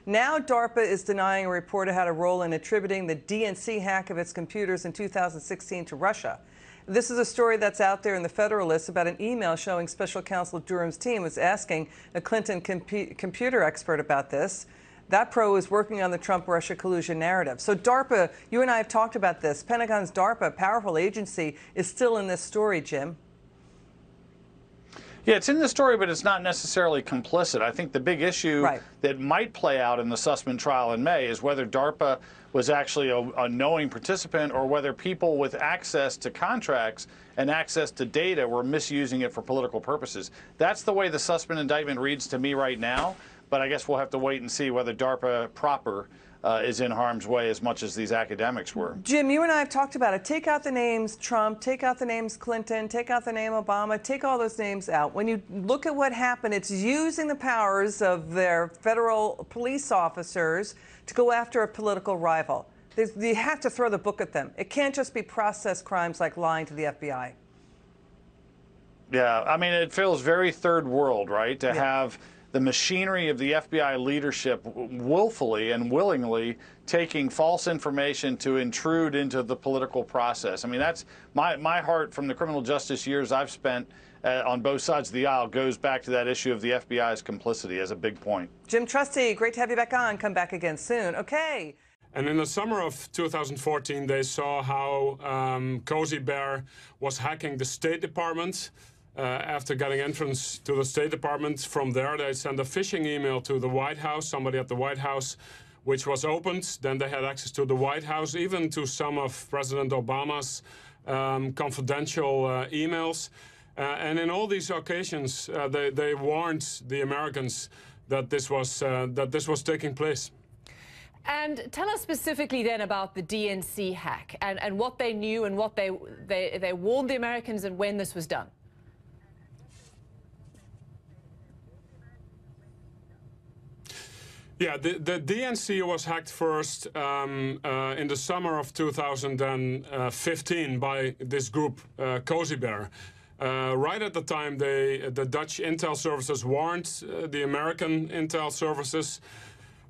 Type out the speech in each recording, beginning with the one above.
Now DARPA is denying a report had a role in attributing the DNC hack of its computers in 2016 to Russia. This is a story that's out there in the Federalist about an email showing Special Counsel Durham's team was asking a Clinton computer expert about this. That pro is working on the Trump-Russia collusion narrative. So DARPA, you and I have talked about this. Pentagon's DARPA, a powerful agency, is still in this story, Jim. Yeah, it's in the story, but it's not necessarily complicit. I think the big issue that might play out in the Sussman trial in May is whether DARPA was actually a knowing participant or whether people with access to contracts and access to data were misusing it for political purposes. That's the way the Sussman indictment reads to me right now, but I guess we'll have to wait and see whether DARPA proper is in harm's way as much as these academics were. Jim, you and I have talked about it. Take out the names Trump, take out the names Clinton, take out the name Obama, take all those names out. When you look at what happened, it's using the powers of their federal police officers to go after a political rival. You have to throw the book at them. It can't just be process crimes like lying to the FBI. Yeah, I mean, it feels very third world, right, to have the machinery of the FBI leadership willfully and willingly taking false information to intrude into the political process. I mean, that's my heart from the criminal justice years I've spent on both sides of the aisle goes back to that issue of the FBI's complicity as a big point. Jim Trusty, great to have you back on. Come back again soon. Okay. And in the summer of 2014, they saw how Cozybear was hacking the State Department. After getting entrance to the State Department, from there they sent a phishing email to the White House, somebody at the White House, which was opened. Then they had access to the White House, even to some of President Obama's confidential emails. And in all these occasions, they warned the Americans that this was taking place. And tell us specifically then about the DNC hack and what they knew and what they warned the Americans and when this was done. Yeah, the DNC was hacked first in the summer of 2015 by this group, Cozybear. Right at the time, the Dutch intel services warned the American intel services.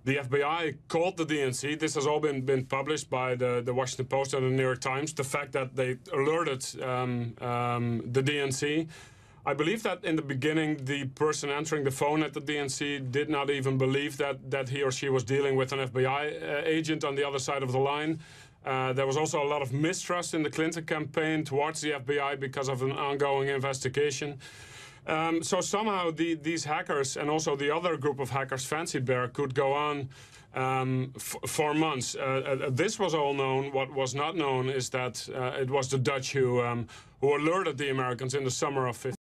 The FBI called the DNC. This has all been published by the Washington Post and the New York Times. The fact that they alerted the DNC. I believe that in the beginning, the person answering the phone at the DNC did not even believe that he or she was dealing with an FBI agent on the other side of the line. There was also a lot of mistrust in the Clinton campaign towards the FBI because of an ongoing investigation. So somehow these hackers and also the other group of hackers, Fancy Bear, could go on for months. This was all known. What was not known is that it was the Dutch who alerted the Americans in the summer of 2015.